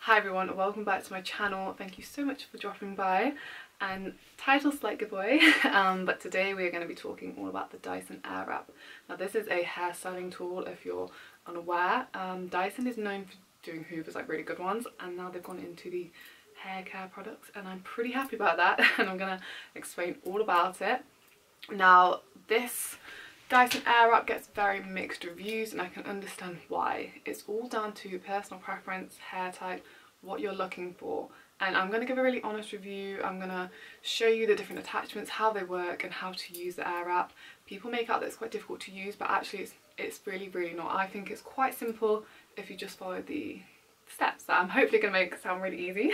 Hi everyone, welcome back to my channel. Thank you so much for dropping by. And title slight giveaway, but today we are going to be talking all about the Dyson Airwrap. Now this is a hair styling tool if you're unaware. Dyson is known for doing hoovers, like really good ones, and now they've gone into the hair care products and I'm pretty happy about that and I'm going to explain all about it. Now this Dyson Airwrap gets very mixed reviews and I can understand why. It's all down to personal preference, hair type, what you're looking for, and I'm going to give a really honest review. I'm going to show you the different attachments, how they work and how to use the Airwrap. People make out that it's quite difficult to use, but actually it's really not. I think it's quite simple if you just follow the steps that I'm hopefully going to make sound really easy.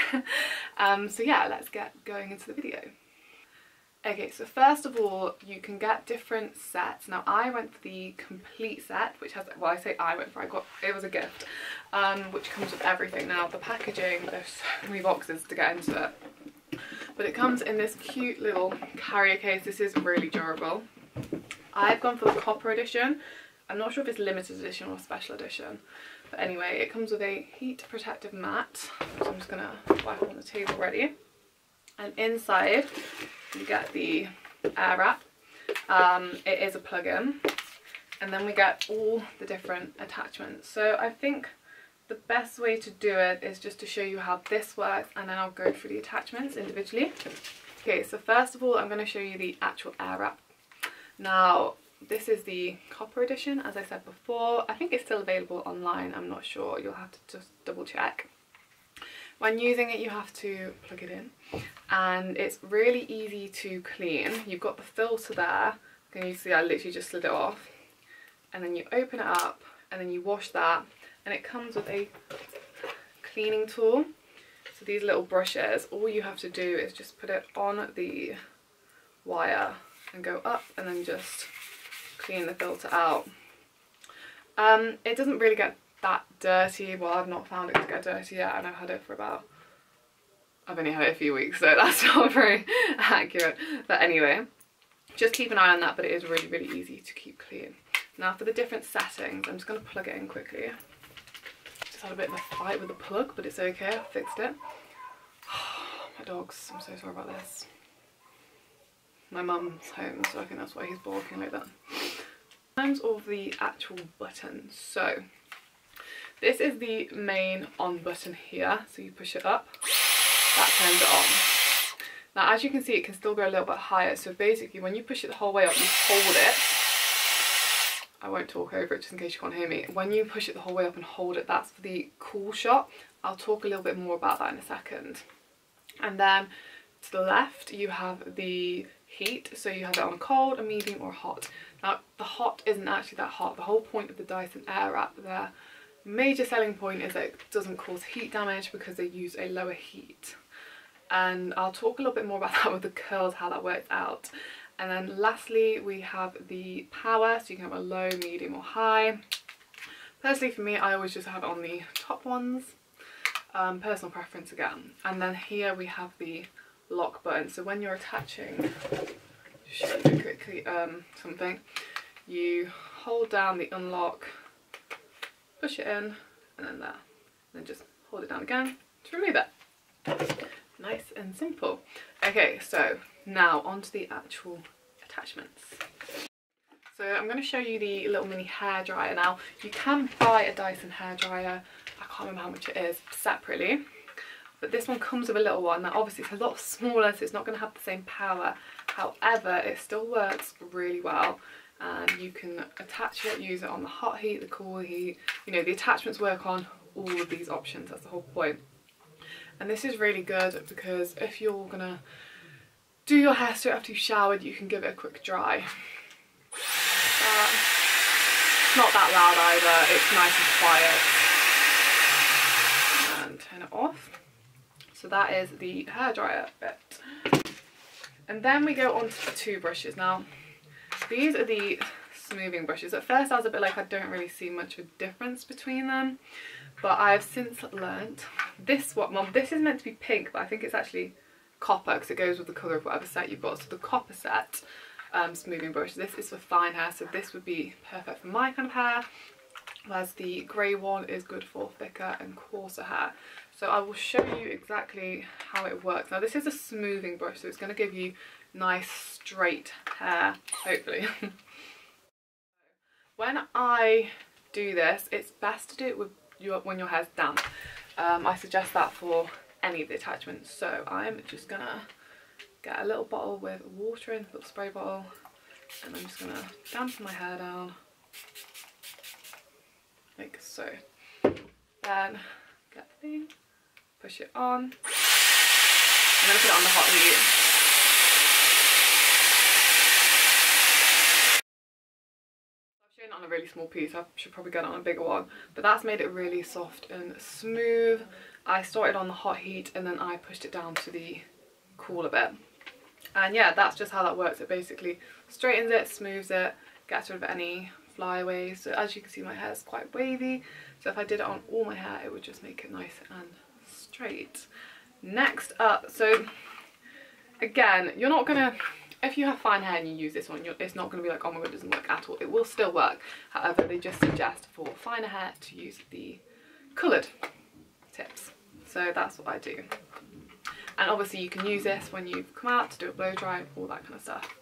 So yeah, let's get going into the video. Okay, so first of all, you can get different sets. Now I went for the complete set, which has, well I say I went for, it was a gift, which comes with everything. Now the packaging, there's so many boxes to get into it, but it comes in this cute little carrier case. This is really durable. I've gone for the copper edition. I'm not sure if it's limited edition or special edition, but anyway, it comes with a heat protective mat, so I'm just gonna wipe it on the table ready. And inside you get the Airwrap. It is a plug-in, and then we get all the different attachments. So I think the best way to do it is just to show you how this works, and then I'll go through the attachments individually. Okay, so first of all I'm going to show you the actual Airwrap. Now this is the copper edition, as I said before. I think it's still available online, I'm not sure, you'll have to just double check. When using it you have to plug it in, and it's really easy to clean. You've got the filter there, and you see I literally just slid it off, and then you open it up and then you wash that, and it comes with a cleaning tool. So these little brushes, all you have to do is just put it on the wire and go up and then just clean the filter out. It doesn't really get that dirty. Well, I've not found it to get dirty yet, and I've had it for I've only had it a few weeks, so that's not very accurate. But anyway, just keep an eye on that, but it is really easy to keep clean. Now for the different settings, I'm just going to plug it in quickly. Just had a bit of a fight with the plug, but it's okay, I fixed it. My dogs, I'm so sorry about this. My mum's home, so I think that's why he's barking like that. In terms of the actual buttons, so this is the main on button here, so you push it up, that turns it on. Now as you can see, it can still go a little bit higher, so basically when you push it the whole way up, you hold it. I won't talk over it just in case you can't hear me. When you push it the whole way up and hold it, that's for the cool shot. I'll talk a little bit more about that in a second. And then to the left you have the heat, so you have it on a cold, a medium or hot. Now the hot isn't actually that hot. The whole point of the Dyson Airwrap, their major selling point is that it doesn't cause heat damage because they use a lower heat. And I'll talk a little bit more about that with the curls, how that works out. And then lastly we have the power, so you can have a low, medium or high. Personally for me, I always just have it on the top ones, personal preference again. And then here we have the lock button, so when you're attaching, just show you quickly something, you hold down the unlock, push it in, and then there, and then just hold it down again to remove it. Nice and simple. Okay, so now onto the actual attachments. So I'm going to show you the little mini hairdryer. Now you can buy a Dyson hairdryer, I can't remember how much it is, separately, but this one comes with a little one. Now obviously it's a lot smaller, so it's not going to have the same power, however it still works really well. And you can attach it, use it on the hot heat, the cool heat, you know, the attachments work on all of these options, that's the whole point. And this is really good because if you're gonna do your hair straight after you've showered, you can give it a quick dry. It's not that loud either, it's nice and quiet. And turn it off. So that is the hairdryer bit. And then we go on to the two brushes. Now these are the smoothing brushes. At first I was a bit like, I don't really see much of a difference between them, but I've since learnt this one. Well, this is meant to be pink, but I think it's actually copper because it goes with the colour of whatever set you've got. So the copper set smoothing brush, this is for fine hair, so this would be perfect for my kind of hair. whereas the grey one is good for thicker and coarser hair. So I will show you exactly how it works. Now this is a smoothing brush, so it's going to give you nice straight hair, hopefully. When I do this, it's best to do it with when your hair's damp. I suggest that for any of the attachments. So I'm just gonna get a little bottle with water in, a little spray bottle, and I'm just gonna dampen my hair down like so. Then get the thing, push it on. I'm gonna put it on the hot heat. On a really small piece, I should probably get it on a bigger one, but that's made it really soft and smooth. I started on the hot heat and then I pushed it down to the cooler bit, and yeah, that's just how that works. It basically straightens it, smooths it, gets rid of any flyaways. So as you can see, my hair is quite wavy, so if I did it on all my hair it would just make it nice and straight. Next up, so again, you're not gonna, if you have fine hair and you use this one, it's not going to be like, oh my god, it doesn't work at all. It will still work. However, they just suggest for finer hair to use the coloured tips. So that's what I do. And obviously you can use this when you've come out to do a blow dry, all that kind of stuff.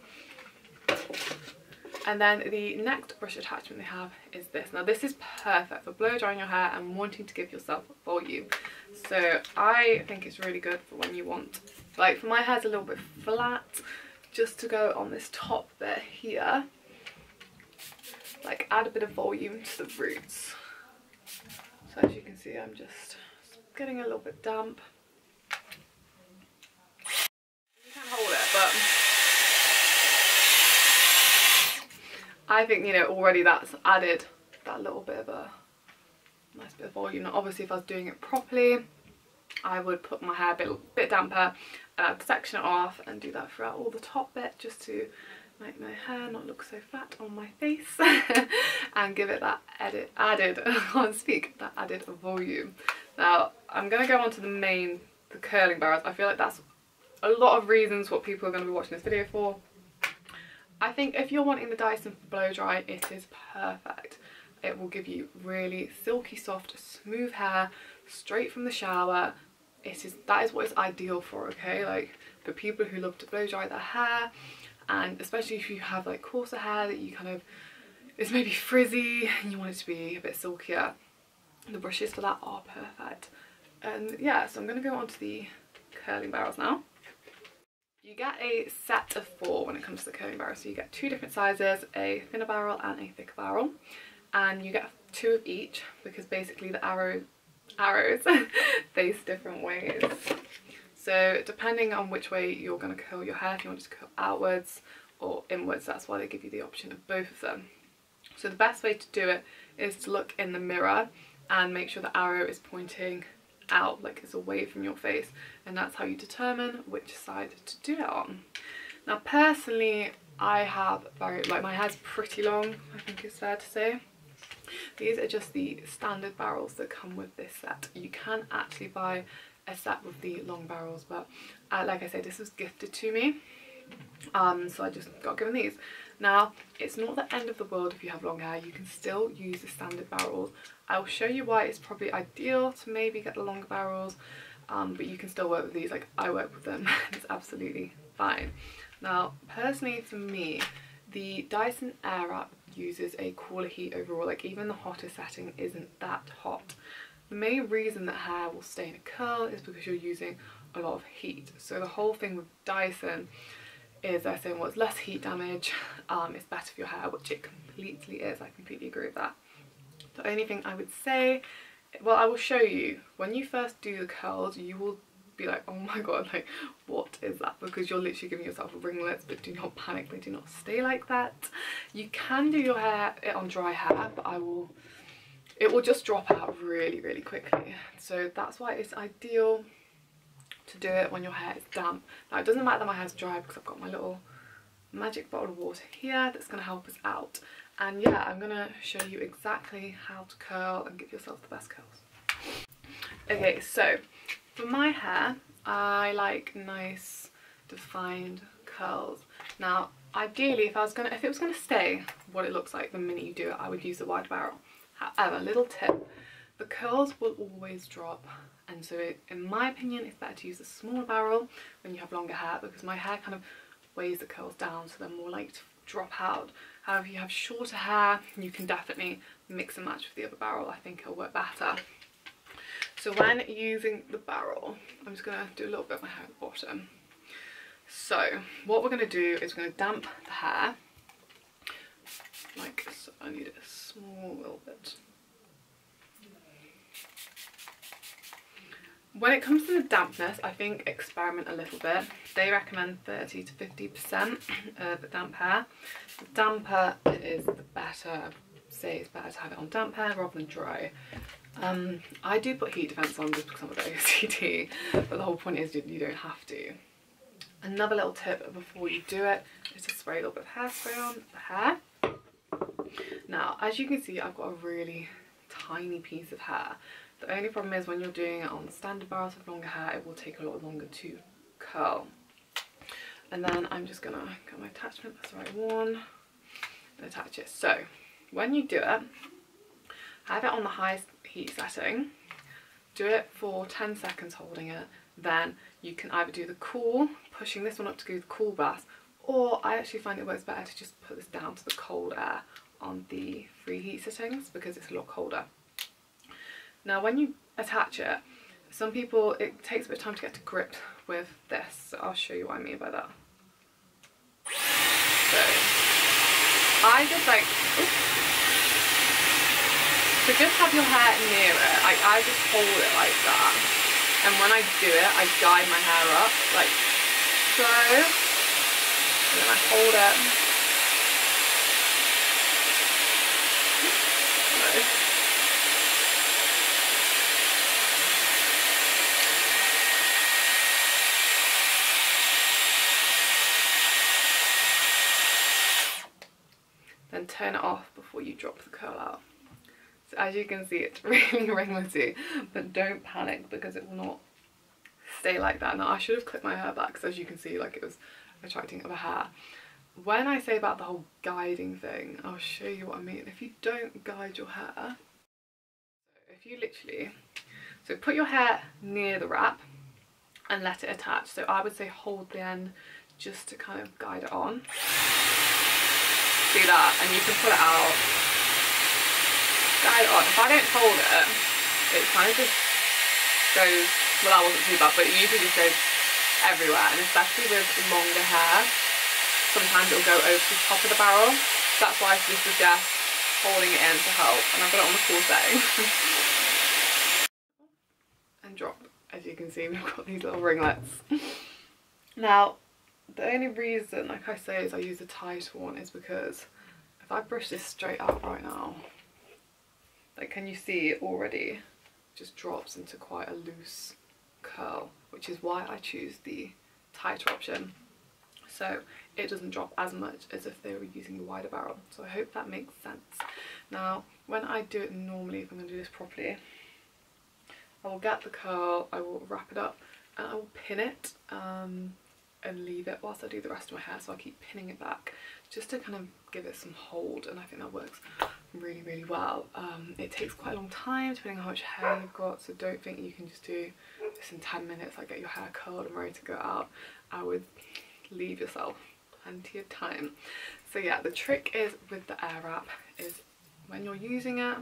And then the next brush attachment they have is this. Now this is perfect for blow drying your hair and wanting to give yourself volume. So I think it's really good for when you want, like for my hair's a little bit flat, just to go on this top bit here, like add a bit of volume to the roots. So as you can see, I'm just getting a little bit damp. You can't hold it, but I think, you know, already that's added that little bit of a nice bit of volume. Now obviously if I was doing it properly, I would put my hair a bit damper, section it off and do that throughout all the top bit, just to make my hair not look so flat on my face and give it that added I can't speak, that added volume. Now I'm going to go on to the curling barrels. I feel like that's a lot of reasons what people are going to be watching this video for. I think if you're wanting the Dyson blow dry, it is perfect. It will give you really silky soft smooth hair straight from the shower. That is what it's ideal for, okay? Like for people who love to blow dry their hair, and especially if you have like coarser hair that you kind of, it's maybe frizzy and you want it to be a bit silkier, the brushes for that are perfect. And yeah, so I'm going to go on to the curling barrels now. You get a set of 4 when it comes to the curling barrel. So you get 2 different sizes, a thinner barrel and a thicker barrel, and you get 2 of each because basically the arrows face different ways. So depending on which way you're going to curl your hair, if you want it to curl outwards or inwards, that's why they give you the option of both of them. So the best way to do it is to look in the mirror and make sure the arrow is pointing out, like it's away from your face, and that's how you determine which side to do it on. Now personally, I have my hair's pretty long, I think it's fair to say. These are just the standard barrels that come with this set. You can actually buy a set with the long barrels, but like I said, this was gifted to me, so I just got given these. Now it's not the end of the world if you have long hair, you can still use the standard barrels. I'll show you why it's probably ideal to maybe get the longer barrels, but you can still work with these. Like I work with them, it's absolutely fine. Now personally for me, the Dyson Airwrap uses a cooler heat overall. Like even the hottest setting isn't that hot. The main reason that hair will stay in a curl is because you're using a lot of heat. So the whole thing with Dyson is they're saying, well, it's less heat damage, it's better for your hair, which it completely is. I completely agree with that. The only thing I would say, well, I will show you, when you first do the curls, you will be like, oh my god, like what is that? Because you're literally giving yourself ringlets, but do not panic, they do not stay like that. You can do your hair on dry hair, but it will just drop out really, really quickly. So that's why it's ideal to do it when your hair is damp. Now it doesn't matter that my hair's dry because I've got my little magic bottle of water here that's going to help us out. And yeah, I'm going to show you exactly how to curl and give yourself the best curls. Okay, so for my hair, I like nice defined curls. Now ideally, if it was going to stay what it looks like the minute you do it, I would use the wide barrel. However, little tip, the curls will always drop and so in my opinion it's better to use a smaller barrel when you have longer hair, because my hair kind of weighs the curls down so they're more likely to drop out. However, if you have shorter hair, you can definitely mix and match with the other barrel. I think it'll work better. So when using the barrel, I'm just going to do a little bit of my hair at the bottom. So what we're going to do is we're going to damp the hair like so. I need a small little bit. When it comes to the dampness, I think experiment a little bit. They recommend 30 to 50% of damp hair. The damper it is, the better. I'd say it's better to have it on damp hair rather than dry. I do put heat defense on just because I'm a bit OCD, but the whole point is you don't have to. Another little tip before you do it is to spray a little bit of hairspray on the hair. Now, as you can see, I've got a really tiny piece of hair. The only problem is when you're doing it on the standard barrels with longer hair, it will take a lot longer to curl. And then I'm just gonna get my attachment, that's the right one, and attach it. So when you do it, have it on the highest heat setting, do it for 10 seconds holding it, then you can either do the cool, pushing this one up to do the cool blast, or I actually find it works better to just put this down to the cold air on the free heat settings because it's a lot colder. Now when you attach it, some people, it takes a bit of time to get to grips with this, so I'll show you what I mean by that. So I just like, oops. So just have your hair near it, I just hold it like that, and when I do it I guide my hair up like so, and then I hold it. Then turn it off before you drop the curl out. So as you can see, it's really ringlety, but don't panic because it will not stay like that. Now I should have clipped my hair back because as you can see, like, it was attracting other hair. When I say about the whole guiding thing, I'll show you what I mean. If you don't guide your hair, if you literally, so put your hair near the wrap and let it attach. So I would say hold the end just to kind of guide it on. Do that, and you can pull it out, guide it on. If I don't hold it, it kind of just goes, well, that wasn't too bad, but it usually just goes everywhere, and especially with longer hair, sometimes it'll go over the top of the barrel. So that's why I just suggest holding it in to help, and I've got it on the cool setting. And drop. As you can see, we've got these little ringlets. Now, the only reason, like I say, is I use a tighter one is because if I brush this straight out right now, like, can you see it already just drops into quite a loose curl, which is why I choose the tighter option. So it doesn't drop as much as if they were using the wider barrel. So I hope that makes sense. Now, when I do it normally, if I'm going to do this properly, I will get the curl, I will wrap it up, and I will pin it and leave it whilst I do the rest of my hair. So I keep pinning it back just to kind of give it some hold, and I think that works really, really well. It takes quite a long time depending on how much hair you've got, so don't think you can just do this in 10 minutes, like get your hair curled and ready to go out. I would leave yourself plenty of time. So yeah, the trick is with the air wrap is when you're using it,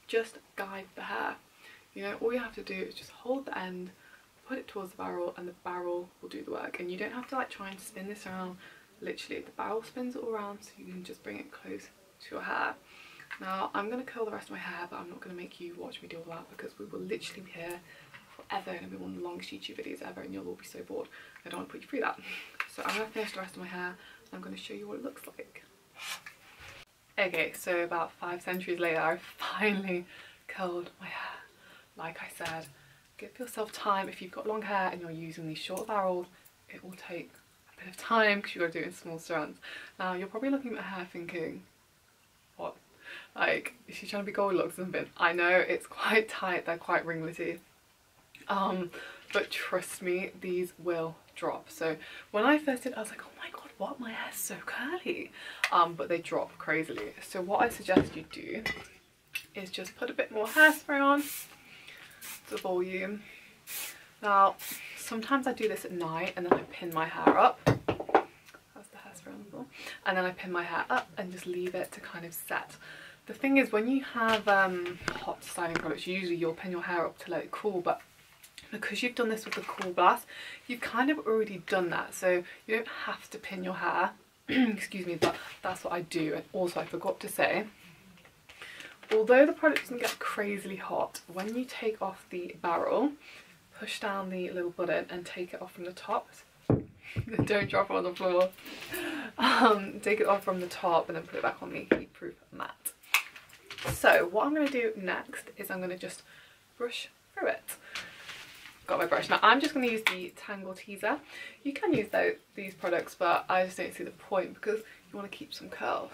just guide the hair. You know, all you have to do is just hold the end, put it towards the barrel, and the barrel will do the work. And you don't have to like try and spin this around. Literally, the barrel spins it all around, so you can just bring it close to your hair. Now, I'm going to curl the rest of my hair, but I'm not going to make you watch me do all that because we will literally be here forever, and it'll be one of the longest YouTube videos ever, and you'll all be so bored. I don't want to put you through that. So I'm going to finish the rest of my hair, and I'm going to show you what it looks like. Okay, so about 5 centuries later, I've finally curled my hair. Like I said, give yourself time. If you've got long hair and you're using these short barrels, it will take a bit of time because you've got to do it in small strands. Now, you're probably looking at my hair thinking, what? Like, is she trying to be Goldilocks or something? I know, it's quite tight, they're quite ringlety. But trust me, these will drop. So when I first did, I was like, oh my god, what? My hair's so curly. But they drop crazily. So what I suggest you do is just put a bit more hairspray on. the volume. Now sometimes I do this at night and then I pin my hair up. That's the hairspray on the floor. And then I pin my hair up and just leave it to kind of set. The thing is, when you have hot styling products, usually you'll pin your hair up to let it cool, but because you've done this with the Cool Blast, you've kind of already done that, so you don't have to pin your hair. Excuse me, but that's what I do. And also, I forgot to say, although the product doesn't get crazily hot, when you take off the barrel, push down the little button and take it off from the top. Don't drop it on the floor. Take it off from the top and then put it back on the heat-proof mat. So what I'm going to do next is I'm going to just brush through it. Got my brush. Now I'm just going to use the Tangle Teaser. You can use these products, but I just don't see the point because you want to keep some curls.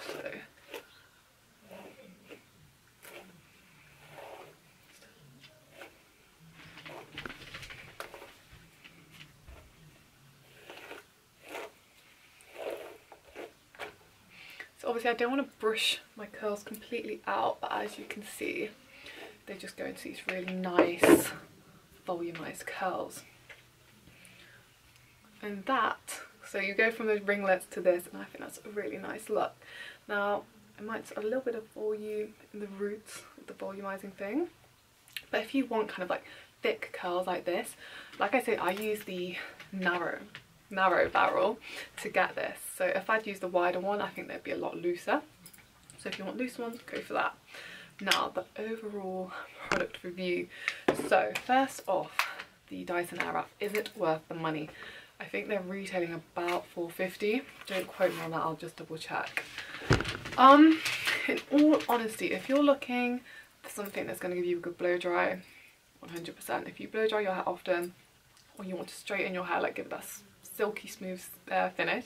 So obviously I don't want to brush my curls completely out, but as you can see, they just go into these really nice volumized curls. And so you go from those ringlets to this, and I think that's a really nice look. Now I might add a little bit of volume in the roots with the volumizing thing, but if you want kind of like thick curls like this, like I say, I use the narrow barrel to get this. So if I'd used the wider one, I think they'd be a lot looser. So if you want loose ones, go for that. Now the overall product review. So first off, the Dyson Airwrap, is it worth the money? I think they're retailing about £4.50. Don't quote me on that, I'll just double check. In all honesty, if you're looking for something that's going to give you a good blow dry, 100%. If you blow dry your hair often, or you want to straighten your hair, like give it that silky smooth finish,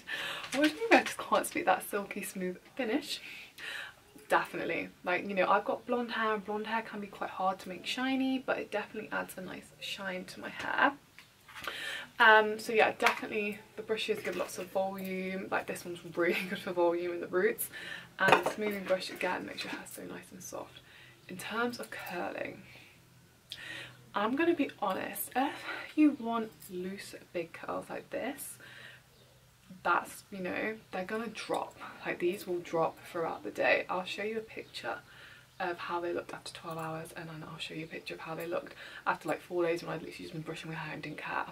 or maybe I just can't speak, that silky smooth finish, definitely. Like, you know, I've got blonde hair, and blonde hair can be quite hard to make shiny, but it definitely adds a nice shine to my hair. So yeah, definitely the brushes give lots of volume. Like this one's really good for volume in the roots, and the smoothing brush again makes your hair so nice and soft. In terms of curling, I'm gonna be honest, if you want loose big curls like this, that's, you know, they're gonna drop. Like these will drop throughout the day. I'll show you a picture of how they looked after 12 hours, and then I'll show you a picture of how they looked after like 4 days when I'd literally just been brushing my hair and didn't care.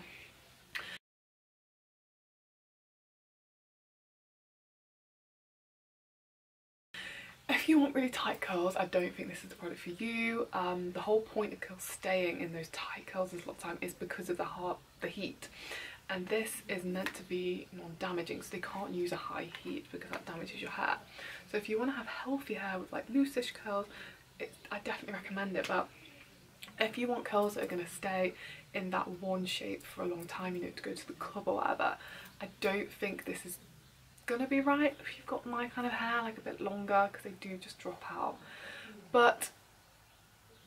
If you want really tight curls, I don't think this is the product for you. The whole point of curls staying in those tight curls a lot of time is because of the heat. And this is meant to be non-damaging, so they can't use a high heat because that damages your hair. So if you want to have healthy hair with like loose-ish curls, I definitely recommend it. But if you want curls that are going to stay in that one shape for a long time, you know, to go to the club or whatever, I don't think this is gonna be right if you've got my kind of hair, like a bit longer, because they do just drop out. But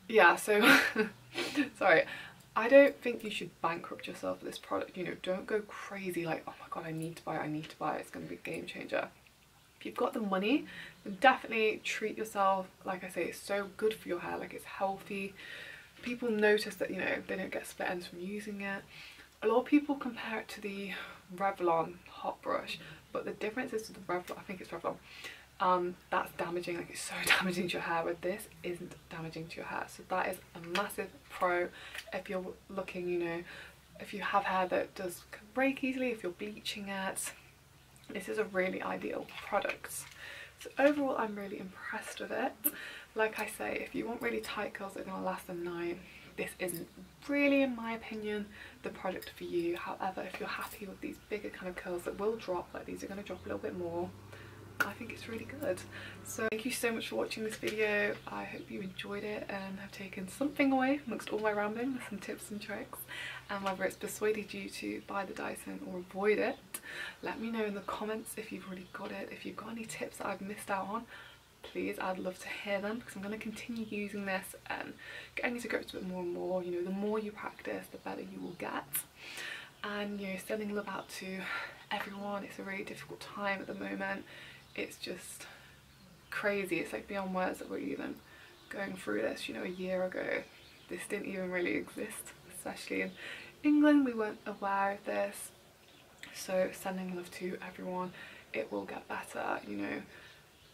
yeah, so sorry, I don't think you should bankrupt yourself with this product. You know, don't go crazy like, oh my god, I need to buy it, it's gonna be a game changer. If you've got the money, then definitely treat yourself. Like I say, it's so good for your hair, like it's healthy. People notice that, you know, they don't get split ends from using it. A lot of people compare it to the Revlon hot brush, but the difference is with the Revlon, I think it's Revlon, that's damaging, like it's so damaging to your hair, where this isn't damaging to your hair. So that is a massive pro if you're looking, you know, if you have hair that does break easily, if you're bleaching it, this is a really ideal product. So overall, I'm really impressed with it. Like I say, if you want really tight curls that are going to last a night, this isn't really, in my opinion, the product for you. However, if you're happy with these bigger kind of curls that will drop, like these are going to drop a little bit more, I think it's really good. So thank you so much for watching this video. I hope you enjoyed it and have taken something away amongst all my rambling with some tips and tricks. And whether it's persuaded you to buy the Dyson or avoid it, let me know in the comments if you've already got it. If you've got any tips that I've missed out on, please, I'd love to hear them, because I'm going to continue using this and getting you to grips with it more and more. You know, the more you practice, the better you will get. And, you know, sending love out to everyone. It's a really difficult time at the moment. It's just crazy. It's like beyond words that we're even going through this. You know, a year ago, this didn't even really exist, especially in England. We weren't aware of this. So sending love to everyone. It will get better, you know,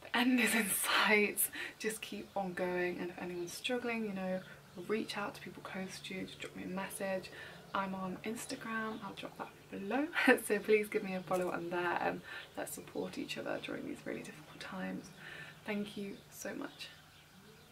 the end is in sight. Just keep on going, and if anyone's struggling, you know, reach out to people close to you, just drop me a message. I'm on Instagram, I'll drop that below, so please give me a follow on there, and let's support each other during these really difficult times. Thank you so much.